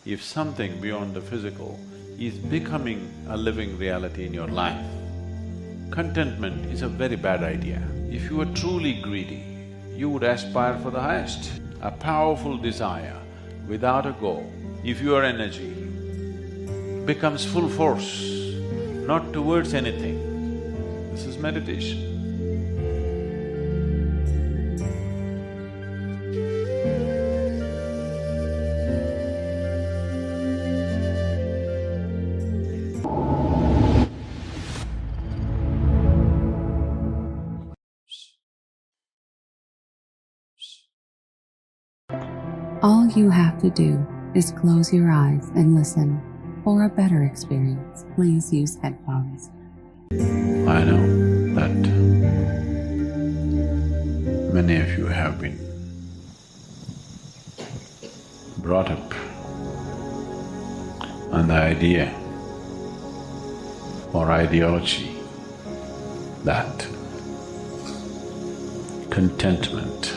if something beyond the physical is becoming a living reality in your life, contentment is a very bad idea. If you are truly greedy, you would aspire for the highest. A powerful desire without a goal, if your energy becomes full force, not towards anything, this is meditation. All you have to do is close your eyes and listen. For a better experience, please use headphones. I know that many of you have been brought up on the idea or ideology that contentment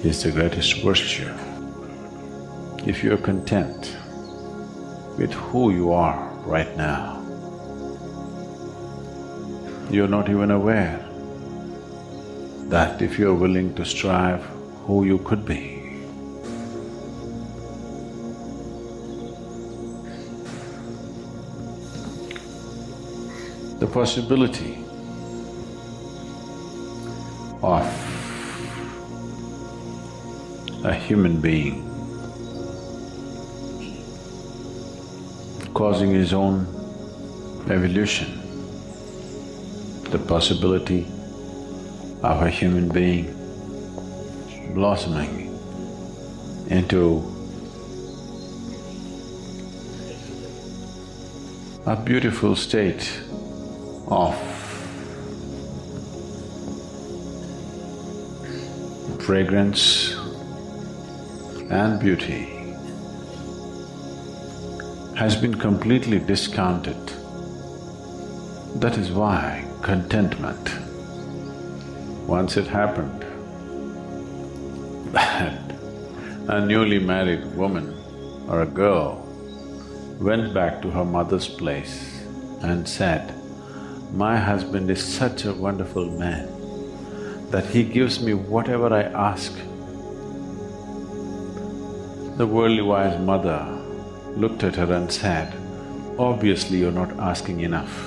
is the greatest virtue. If you're content with who you are right now, you're not even aware that if you're willing to strive who you could be, the possibility of a human being causing his own evolution, the possibility of a human being blossoming into a beautiful state of fragrance and beauty has been completely discounted. That is why contentment, once it happened that a newly married woman or a girl went back to her mother's place and said, "My husband is such a wonderful man that he gives me whatever I ask." The worldly wise mother looked at her and said, "Obviously you're not asking enough."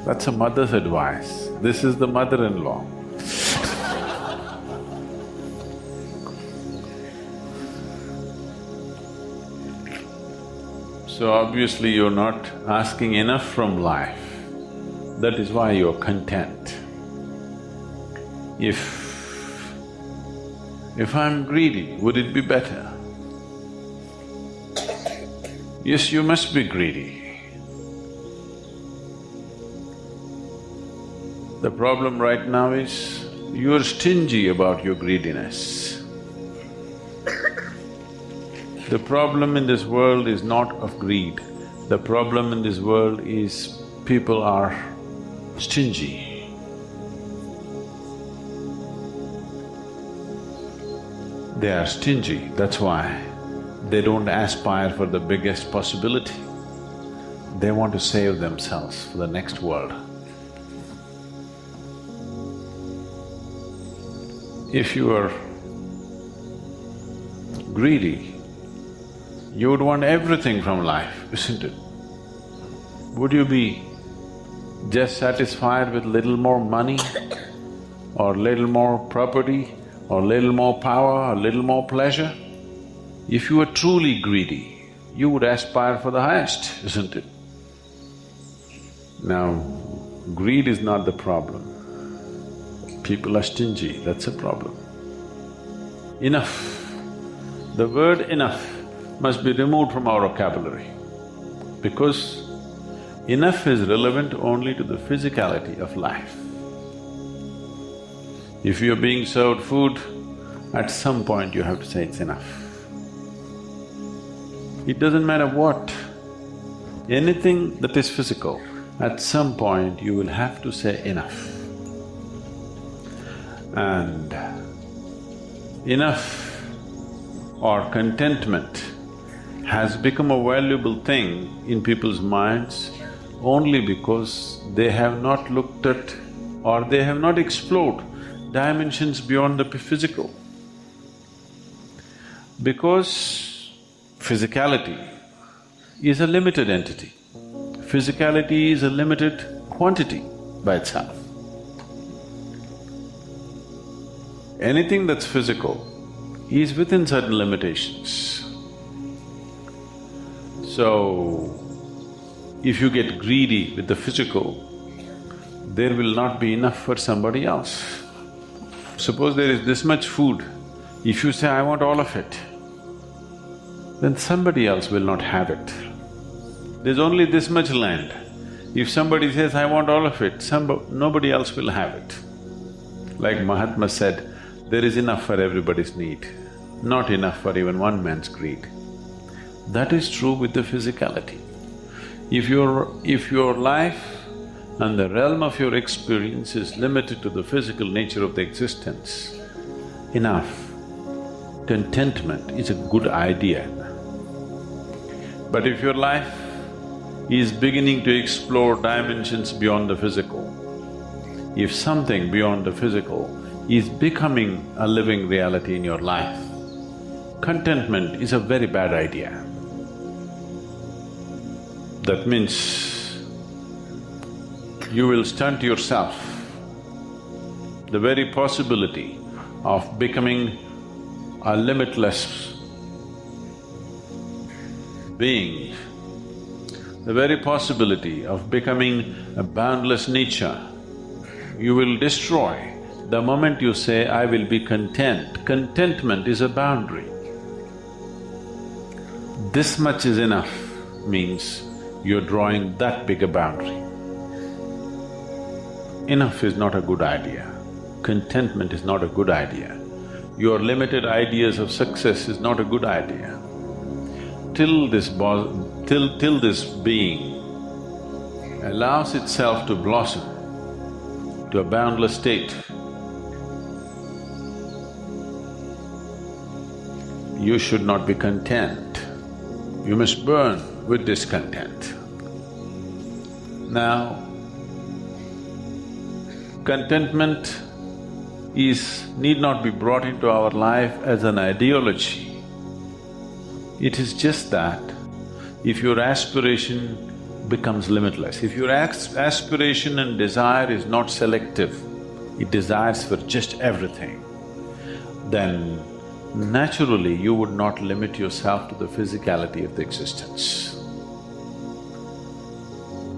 That's a mother's advice. This is the mother-in-law. So obviously you're not asking enough from life. That is why you're content. If I'm greedy, would it be better? Yes, you must be greedy. The problem right now is you're stingy about your greediness. The problem in this world is not of greed. The problem in this world is people are stingy. They are stingy, that's why they don't aspire for the biggest possibility. They want to save themselves for the next world. If you are greedy, you would want everything from life, isn't it? Would you be just satisfied with little more money or little more property or little more power or little more pleasure? If you were truly greedy, you would aspire for the highest, isn't it? Now, greed is not the problem. People are stingy, that's a problem. Enough. The word enough must be removed from our vocabulary because enough is relevant only to the physicality of life. If you're being served food, at some point you have to say it's enough. It doesn't matter what, anything that is physical, at some point you will have to say enough. And enough or contentment has become a valuable thing in people's minds only because they have not looked at or they have not explored dimensions beyond the physical. Because physicality is a limited entity. Physicality is a limited quantity by itself. Anything that's physical is within certain limitations. So, if you get greedy with the physical, there will not be enough for somebody else. Suppose there is this much food, if you say, I want all of it, then somebody else will not have it. There's only this much land. If somebody says, I want all of it, nobody else will have it. Like Mahatma said, there is enough for everybody's need, not enough for even one man's greed. That is true with the physicality. If your life and the realm of your experience is limited to the physical nature of the existence, enough, contentment is a good idea. But if your life is beginning to explore dimensions beyond the physical, if something beyond the physical is becoming a living reality in your life, contentment is a very bad idea. That means you will stunt yourself. The very possibility of becoming a limitless being, the very possibility of becoming a boundless nature, you will destroy the moment you say, I will be content. Contentment is a boundary. This much is enough means you're drawing that big a boundary. Enough is not a good idea. Contentment is not a good idea. Your limited ideas of success is not a good idea. Till this being allows itself to blossom to a boundless state, you should not be content. You must burn with discontent. Now, contentment need not be brought into our life as an ideology. It is just that if your aspiration becomes limitless, if your aspiration and desire is not selective, it desires for just everything, then naturally you would not limit yourself to the physicality of the existence.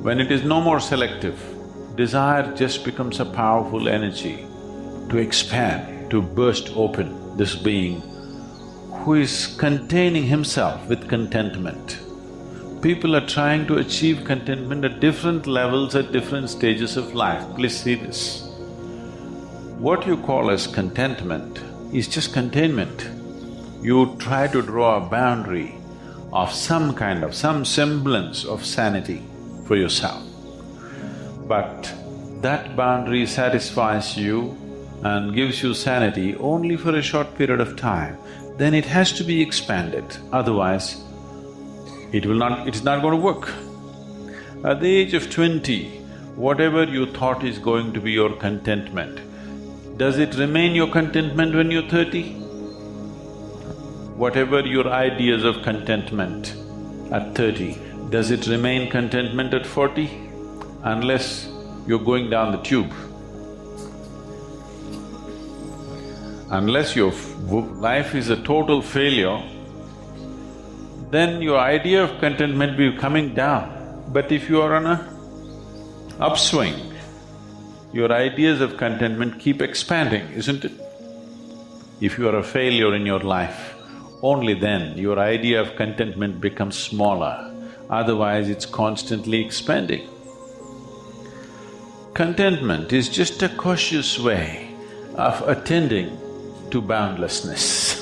When it is no more selective, desire just becomes a powerful energy to expand, to burst open this being who is containing himself with contentment. People are trying to achieve contentment at different levels, at different stages of life. Please see this. What you call as contentment is just containment. You try to draw a boundary of some semblance of sanity for yourself. But that boundary satisfies you and gives you sanity only for a short period of time, then it has to be expanded, otherwise it's not going to work. At the age of 20, whatever you thought is going to be your contentment, does it remain your contentment when you're 30? Whatever your ideas of contentment at 30, does it remain contentment at 40? Unless you're going down the tube. Unless your life is a total failure, then your idea of contentment will be coming down. But if you are on a upswing, your ideas of contentment keep expanding, isn't it? If you are a failure in your life, only then your idea of contentment becomes smaller, otherwise it's constantly expanding. Contentment is just a cautious way of attending to boundlessness.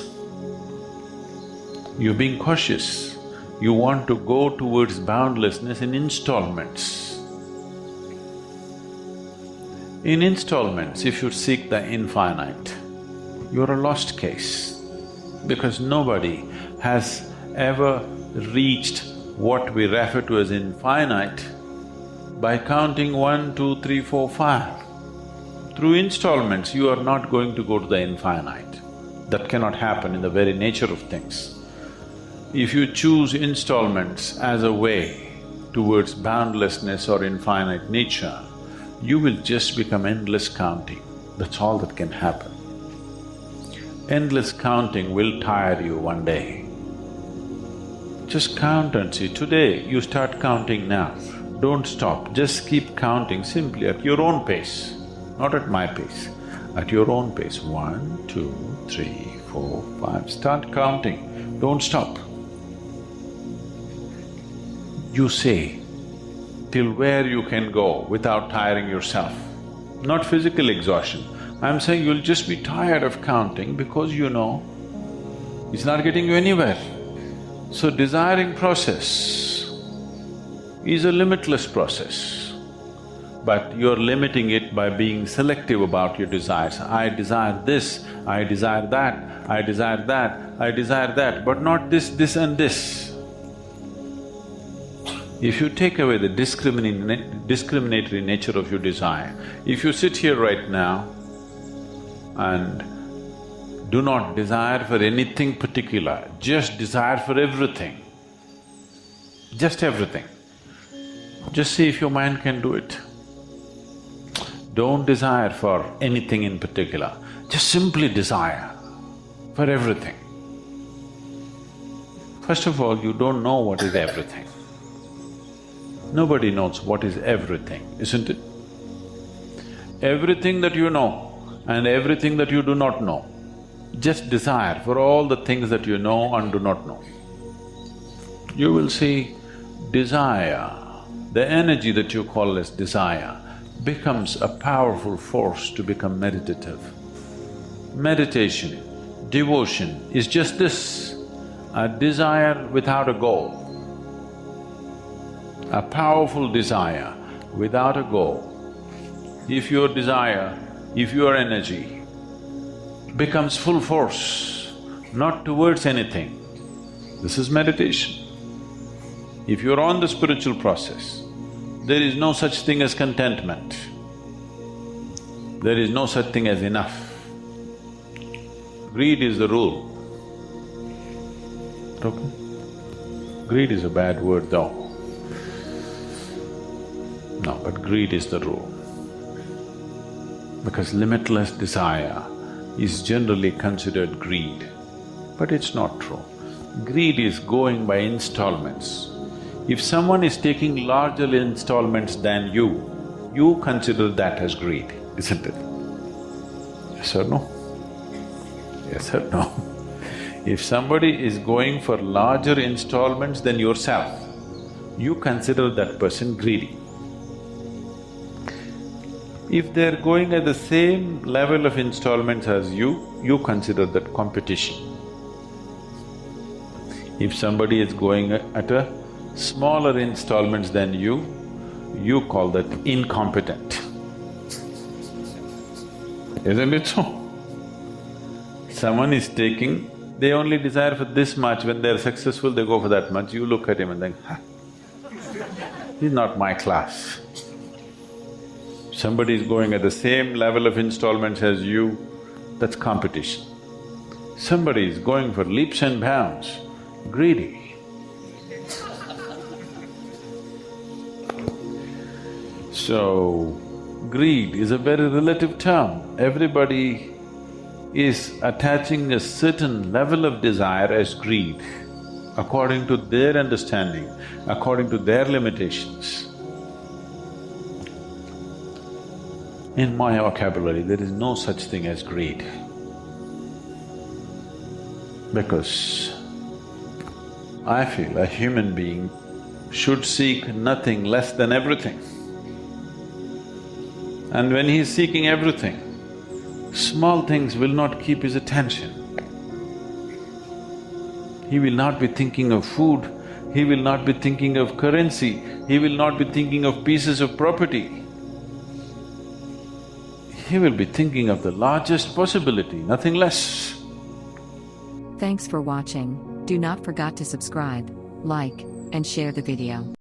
You're being cautious, you want to go towards boundlessness in installments. In installments, if you seek the infinite, you're a lost case, because nobody has ever reached what we refer to as infinite by counting 1, 2, 3, 4, 5. Through installments, you are not going to go to the infinite. That cannot happen in the very nature of things. If you choose installments as a way towards boundlessness or infinite nature, you will just become endless counting. That's all that can happen. Endless counting will tire you one day. Just count and see. Today, you start counting now. Don't stop, just keep counting simply at your own pace, not at my pace, at your own pace. 1, 2, 3, 4, 5, start counting, don't stop. You say till where you can go without tiring yourself, not physical exhaustion. I'm saying you'll just be tired of counting because you know it's not getting you anywhere. So desiring process is a limitless process, but you're limiting it by being selective about your desires. I desire this, I desire that, I desire that, I desire that, but not this, this and this. If you take away the discriminatory nature of your desire, if you sit here right now and do not desire for anything particular, just desire for everything, just everything, just see if your mind can do it. Don't desire for anything in particular, just simply desire for everything. First of all, you don't know what is everything. Nobody knows what is everything, isn't it? Everything that you know and everything that you do not know, just desire for all the things that you know and do not know. You will see desire, the energy that you call as desire, becomes a powerful force to become meditative. Meditation, devotion is just this, a desire without a goal. A powerful desire without a goal. If your desire, if your energy becomes full force, not towards anything, this is meditation. If you're on the spiritual process, there is no such thing as contentment. There is no such thing as enough. Greed is the rule. Okay? Greed is a bad word though. No, but greed is the rule. Because limitless desire is generally considered greed, but it's not true. Greed is going by installments. If someone is taking larger installments than you consider that as greed, isn't it? Yes or no? Yes or no? If somebody is going for larger installments than yourself, you consider that person greedy. If they're going at the same level of installments as you consider that competition. If somebody is going at a smaller installments than you call that incompetent. Isn't it so? Someone is taking, they only desire for this much, when they're successful they go for that much, you look at him and think, he's not my class. Somebody is going at the same level of installments as you, that's competition. Somebody is going for leaps and bounds, greedy. So, greed is a very relative term. Everybody is attaching a certain level of desire as greed, according to their understanding, according to their limitations. In my vocabulary, there is no such thing as greed. Because I feel a human being should seek nothing less than everything. And when he is seeking everything, small things will not keep his attention. He will not be thinking of food, he will not be thinking of currency, he will not be thinking of pieces of property. he will be thinking of the largest possibility, nothing less. Thanks for watching. Do not forget to subscribe, like, and share the video.